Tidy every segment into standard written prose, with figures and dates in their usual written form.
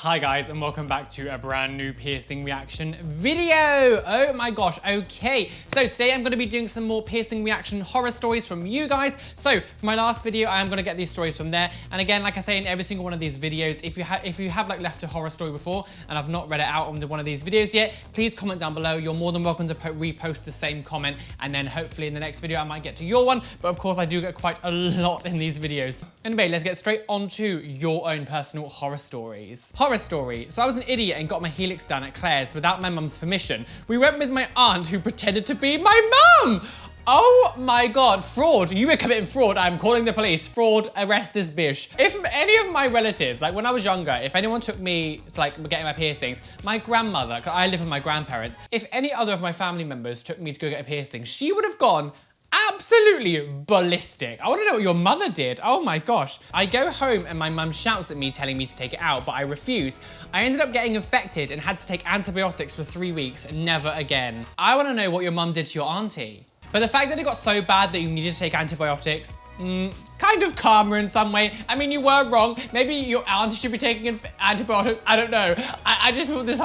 Hi guys, and welcome back to a brand new piercing reaction video. Oh my gosh, okay. So today I'm going to be doing some more piercing reaction horror stories from you guys. So for my last video, I am going to get these stories from there. And again, like I say in every single one of these videos, if you have like left a horror story before and I've not read it out on one of these videos yet, please comment down below. You're more than welcome to repost the same comment, and then hopefully in the next video I might get to your one. But of course I do get quite a lot in these videos. Anyway, let's get straight onto your own personal horror stories. Horror story. So I was an idiot and got my helix done at Claire's without my mum's permission. We went with my aunt who pretended to be my mum. Oh my god, fraud. You were committing fraud. I'm calling the police. Fraud, arrest this bitch. If any of my relatives, like when I was younger, if anyone took me to like getting my piercings, my grandmother, because I live with my grandparents, if any other of my family members took me to go get a piercing, she would have gone absolutely ballistic. I want to know what your mother did. Oh my gosh. I go home and my mum shouts at me telling me to take it out, but I refuse. I ended up getting infected and had to take antibiotics for 3 weeks. Never again. I want to know what your mum did to your auntie. But the fact that it got so bad that you needed to take antibiotics, kind of karma in some way. I mean, you were wrong. Maybe your auntie should be taking antibiotics. I don't know. I just thought this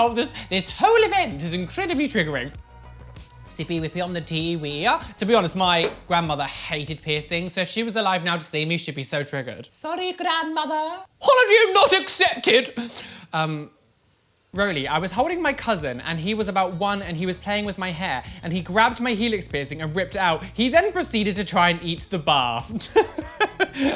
whole event is incredibly triggering. Sippy whippy on the TV. To be honest, my grandmother hated piercings, so if she was alive now to see me, she'd be so triggered. Sorry, grandmother. Holiday not accepted. Roly, I was holding my cousin and he was about 1 and he was playing with my hair and he grabbed my helix piercing and ripped it out. He then proceeded to try and eat the bar.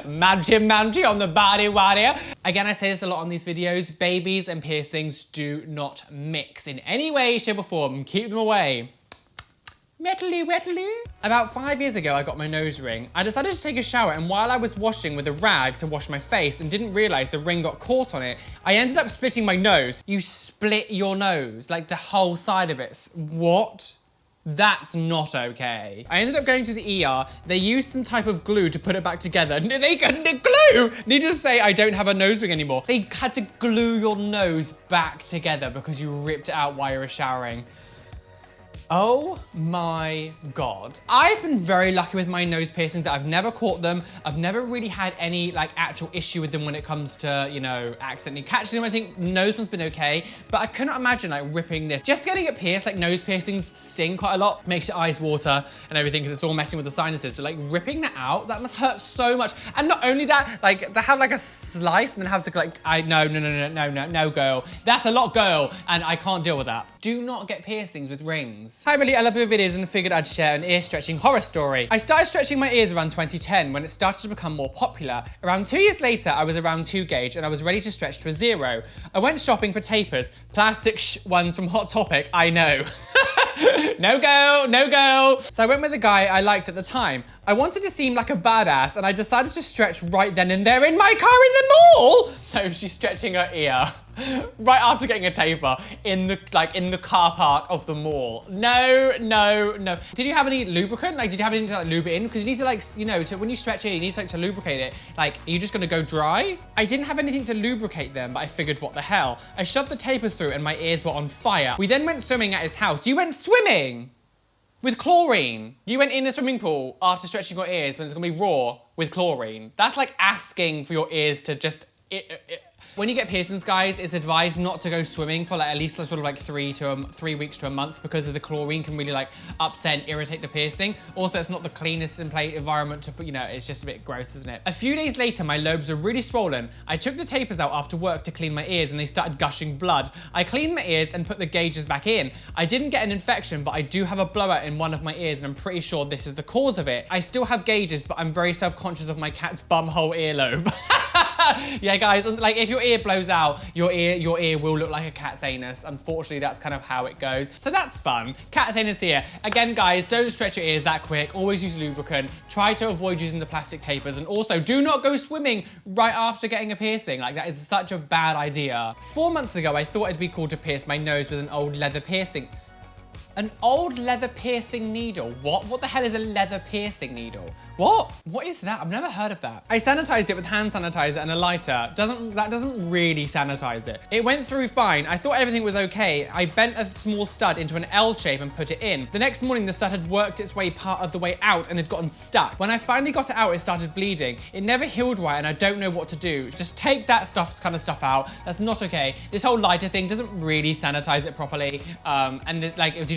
Manty on the body waddy. Again, I say this a lot on these videos. Babies and piercings do not mix in any way, shape or form. Keep them away. Metally wettly. About 5 years ago, I got my nose ring. I decided to take a shower, and while I was washing with a rag to wash my face and didn't realize the ring got caught on it, I ended up splitting my nose. You split your nose, like the whole side of it. What? That's not okay. I ended up going to the ER. They used some type of glue to put it back together. Glue! Needless to say, I don't have a nose ring anymore. They had to glue your nose back together because you ripped it out while you were showering. Oh my god. I've been very lucky with my nose piercings. I've never caught them. I've never really had any like actual issue with them when it comes to, you know, accidentally catching them. I think nose one's been okay, but I cannot imagine like ripping this. Just getting it pierced, like nose piercings sting quite a lot, makes your eyes water and everything because it's all messing with the sinuses, but like ripping that out, that must hurt so much. And not only that, like to have like a slice and then have to like, no girl. That's a lot girl, and I can't deal with that. Do not get piercings with rings. Hi Roly, I love your videos and figured I'd share an ear-stretching horror story. I started stretching my ears around 2010 when it started to become more popular. Around 2 years later, I was around 2 gauge and I was ready to stretch to a 0. I went shopping for tapers, plastic ones from Hot Topic, I know. No go, no go. So I went with a guy I liked at the time. I wanted to seem like a badass and I decided to stretch right then and there in my car in the mall. So she's stretching her ear right after getting a taper in the car park of the mall. No. Did you have any lubricant? Like, did you have anything to like lube it in? Because you need to like, you know, so when you stretch it, you need to like to lubricate it. Like, are you just gonna go dry? I didn't have anything to lubricate them, but I figured what the hell. I shoved the taper through and my ears were on fire. We then went swimming at his house. You went swimming? With chlorine. You went in a swimming pool after stretching your ears when it's gonna be raw with chlorine. That's like asking for your ears to just... When you get piercings, guys, it's advised not to go swimming for like at least sort of like 3 weeks to a month because of the chlorine can really like upset and irritate the piercing. Also, it's not the cleanest environment to put, you know, it's just a bit gross, isn't it? A few days later, my lobes were really swollen. I took the tapers out after work to clean my ears and they started gushing blood. I cleaned my ears and put the gauges back in. I didn't get an infection, but I do have a blowout in one of my ears and I'm pretty sure this is the cause of it. I still have gauges, but I'm very self-conscious of my cat's bumhole earlobe. Yeah, guys, like if your ear blows out, your ear will look like a cat's anus. Unfortunately, that's kind of how it goes. So that's fun. Cat's anus here. Again, guys, don't stretch your ears that quick. Always use lubricant. Try to avoid using the plastic tapers. And also, do not go swimming right after getting a piercing. Like, that is such a bad idea. 4 months ago, I thought it'd be cool to pierce my nose with an old leather piercing. An old leather piercing needle? What? What the hell is a leather piercing needle? What? What is that? I've never heard of that. I sanitized it with hand sanitizer and a lighter. That doesn't really sanitize it. It went through fine. I thought everything was okay. I bent a small stud into an L shape and put it in. The next morning, the stud had worked its way part of the way out and had gotten stuck. When I finally got it out, it started bleeding. It never healed right and I don't know what to do. Just take that kind of stuff out. That's not okay. This whole lighter thing doesn't really sanitize it properly. Like, did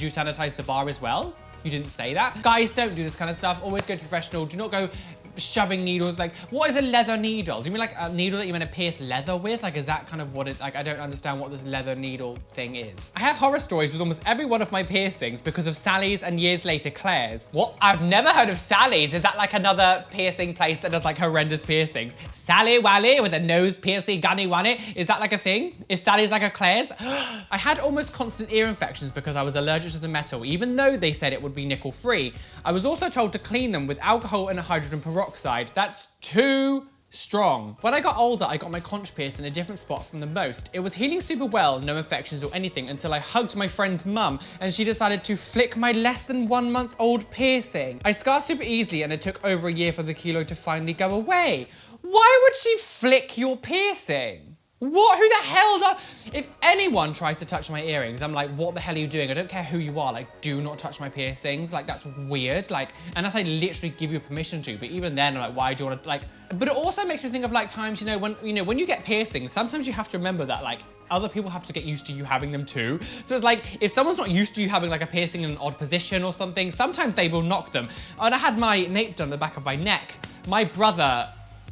you sanitize the bar as well? You didn't say that. Guys, don't do this kind of stuff. Always go to professional. Do not go shoving needles. Like, what is a leather needle? Do you mean like a needle that you're meant to pierce leather with? Like, is that kind of what it, like, I don't understand what this leather needle thing is. I have horror stories with almost every one of my piercings because of Sally's and years later Claire's. What? I've never heard of Sally's. Is that like another piercing place that does like horrendous piercings? Sally Wally with a nose piercing gunny wunny. Is that like a thing? Is Sally's like a Claire's? I had almost constant ear infections because I was allergic to the metal, even though they said it would be nickel free. I was also told to clean them with alcohol and hydrogen peroxide. That's too strong. When I got older, I got my conch pierced in a different spot from the most. It was healing super well, no infections or anything, until I hugged my friend's mum and she decided to flick my less than 1 month old piercing. I scarred super easily and it took over a year for the keloid to finally go away. Why would she flick your piercing? What? Who the hell does? If anyone tries to touch my earrings, I'm like, what the hell are you doing? I don't care who you are. Like, do not touch my piercings. Like, that's weird. Like, unless I literally give you permission to. But even then, I'm like, why do you want to, like... But it also makes me think of, like, times, when you get piercings, sometimes you have to remember that, like, other people have to get used to you having them too. So it's like, if someone's not used to you having, like, a piercing in an odd position or something, sometimes they will knock them. And I had my nape done on the back of my neck. My brother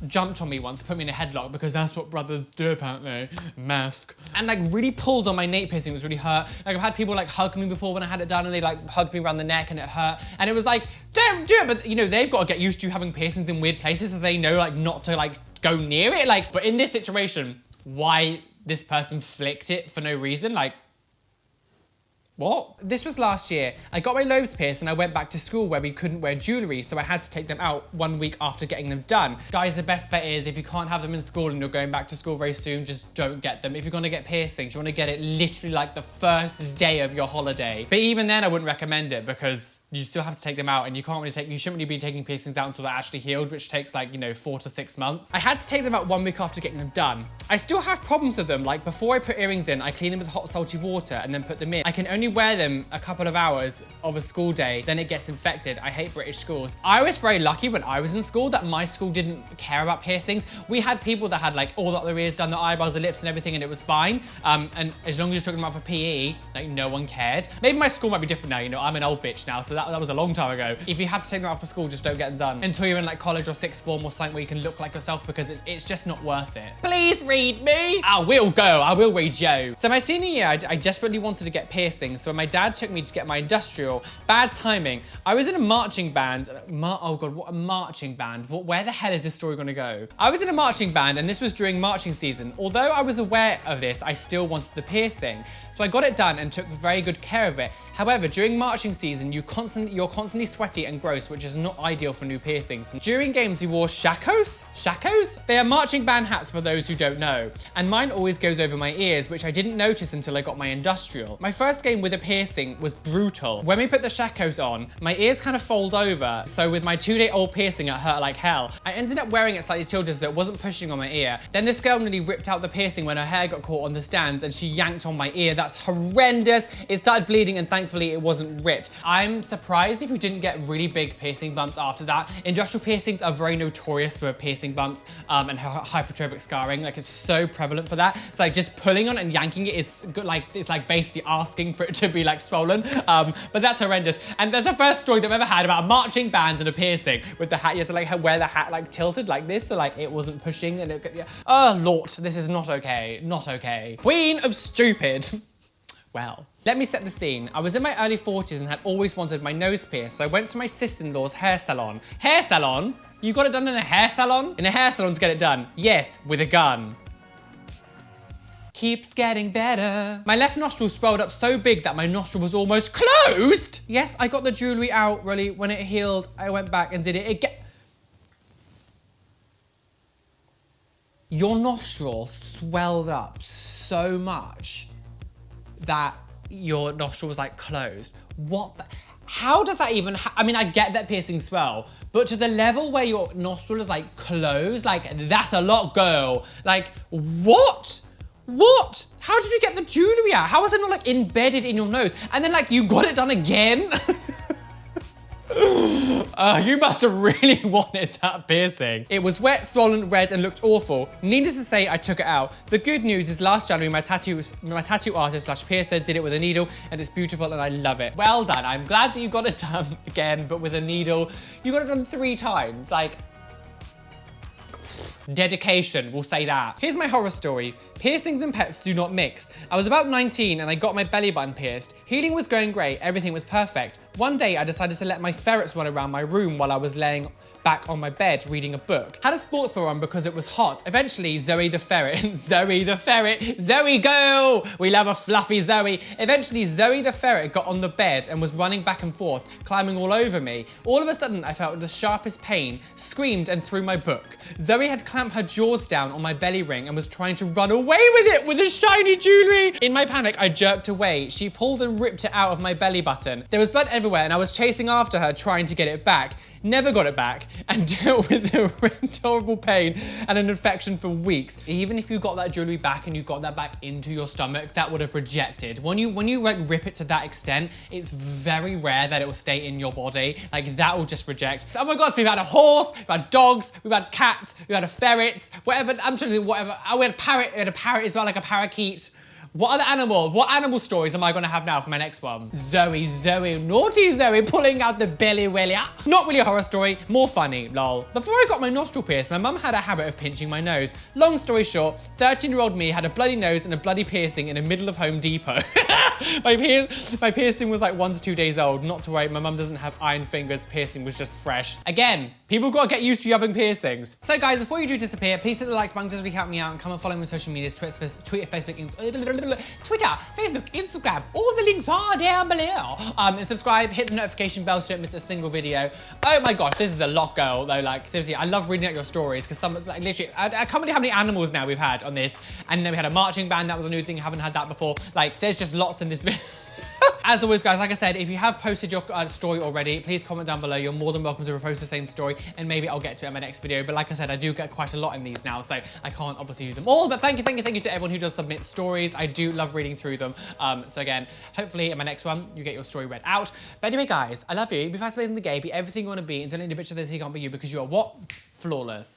jumped on me once, put me in a headlock because that's what brothers do apparently. Mask. And like really pulled on my nape piercing. It was really hurt. Like I've had people like hug me before when I had it done and they like hugged me around the neck and it hurt. And it was like, don't do it. But they've got to get used to having piercings in weird places so they know like not to like go near it. Like, but in this situation, why this person flicked it for no reason? Like, what? This was last year. I got my lobes pierced and I went back to school where we couldn't wear jewellery, so I had to take them out 1 week after getting them done. Guys, the best bet is if you can't have them in school and you're going back to school very soon, just don't get them. If you're gonna get piercings, you wanna get it literally like the first day of your holiday. But even then, I wouldn't recommend it because you still have to take them out and you shouldn't really be taking piercings out until they're actually healed, which takes like, 4 to 6 months. I had to take them out 1 week after getting them done. I still have problems with them. Like before I put earrings in, I clean them with hot salty water and then put them in. I can only wear them a couple of hours of a school day, then it gets infected. I hate British schools. I was very lucky when I was in school that my school didn't care about piercings. We had people that had like all the other ears done, the eyebrows, the lips and everything, and it was fine. And as long as you took them out for PE, like no one cared. Maybe my school might be different now, I'm an old bitch now, so that was a long time ago. If you have to take them out for school, just don't get them done until you're in like college or sixth form or something where you can look like yourself because it's just not worth it. Please read me. I will read you. So my senior year, I desperately wanted to get piercings. So when my dad took me to get my industrial, bad timing. I was in a marching band. Oh God, what a marching band. Where the hell is this story gonna go? I was in a marching band and this was during marching season. Although I was aware of this, I still wanted the piercing. So I got it done and took very good care of it. However, during marching season, you're constantly sweaty and gross, which is not ideal for new piercings. During games, we wore shakos? Shakos? They are marching band hats for those who don't know. And mine always goes over my ears, which I didn't notice until I got my industrial. My first game with a piercing was brutal. When we put the shakos on, my ears kind of fold over. So with my 2-day-old piercing, it hurt like hell. I ended up wearing it slightly tilted so it wasn't pushing on my ear. Then this girl nearly ripped out the piercing when her hair got caught on the stands and she yanked on my ear. That's horrendous. It started bleeding and thankfully it wasn't ripped. I'm surprised if you didn't get really big piercing bumps after that. Industrial piercings are very notorious for piercing bumps and hypertrophic scarring. Like it's so prevalent for that. It's like just pulling on it and yanking it is good. Like it's like basically asking for it to be like swollen. But that's horrendous. And that's the first story that I've ever had about a marching band and a piercing with the hat. You have to like wear the hat like tilted like this so like it wasn't pushing and it, yeah. Oh Lord, this is not okay. Not okay. Queen of stupid. Well, let me set the scene. I was in my early 40s and had always wanted my nose pierced, so I went to my sister-in-law's hair salon. Hair salon? You got it done in a hair salon? In a hair salon to get it done? Yes, with a gun. Keeps getting better. My left nostril swelled up so big that my nostril was almost closed. Yes, I got the jewellery out, really. When it healed, I went back and did it again. Your nostril swelled up so much that your nostril was like closed. What the? How does that even I mean, I get that piercings swell, But to the level where your nostril is like closed, like that's a lot, girl. Like, what? What? How did you get the jewelry out? How was it not like embedded in your nose? And then like you got it done again? You must have really wanted that piercing. It was wet, swollen, red, and looked awful. Needless to say, I took it out. The good news is last January, my tattoo artist slash piercer did it with a needle, and it's beautiful and I love it. Well done. I'm glad that you got it done again, but with a needle. You got it done 3 times. Like, dedication, we'll say that. Here's my horror story. Piercings and pets do not mix. I was about 19 and I got my belly button pierced. Healing was going great, everything was perfect. One day I decided to let my ferrets run around my room while I was laying back on my bed reading a book. Had a sports bra on because it was hot. Eventually, Zoe the ferret, Zoe the ferret, Zoe go! We love a fluffy Zoe. Eventually, Zoe the ferret got on the bed and was running back and forth, climbing all over me. All of a sudden, I felt the sharpest pain, screamed and threw my book. Zoe had clamped her jaws down on my belly ring and was trying to run away with it with the shiny jewelry. In my panic, I jerked away. She pulled and ripped it out of my belly button. There was blood everywhere and I was chasing after her, trying to get it back. Never got it back and dealt with the horrible pain and an infection for weeks. Even if you got that jewelry back and you got that back into your stomach, that would have rejected. When you like rip it to that extent, it's very rare that it will stay in your body. Like that will just reject. So, oh my gosh, we've had a horse, we've had dogs, we've had cats, we've had a ferret, whatever. I'm trying to think, whatever. Oh, we had a parrot as well, like a parakeet. What other animal? What animal stories am I gonna have now for my next one? Zoe, naughty Zoe, pulling out the belly willy. Not really a horror story, more funny, lol. Before I got my nostril pierced, my mum had a habit of pinching my nose. Long story short, 13-year-old me had a bloody nose and a bloody piercing in the middle of Home Depot. My piercing was like 1 to 2 days old. Not to worry, my mum doesn't have iron fingers, piercing was just fresh. Again, people gotta get used to you having piercings. So guys, before you do disappear, please hit the like button, just really help me out, and come and follow me on social media, Twitter, Facebook, Instagram, all the links are down below. And subscribe, hit the notification bell so you don't miss a single video. Oh my gosh, this is a lot, girl, though. Like, seriously, I love reading out your stories because some, like, literally, I can't believe how many animals now we've had on this. And then we had a marching band, that was a new thing, haven't had that before. Like, there's just lots in this video. As always, guys, like I said, if you have posted your story already, please comment down below. You're more than welcome to repost the same story, and maybe I'll get to it in my next video. But like I said, I do get quite a lot in these now, so I can't obviously do them all. But thank you to everyone who does submit stories. I do love reading through them. So again, hopefully in my next one, you get your story read out. But anyway, guys, I love you. Be fast, amazing, the gay. Be everything you want to be, and don't let any bitch of this can't be you because you are what? Flawless.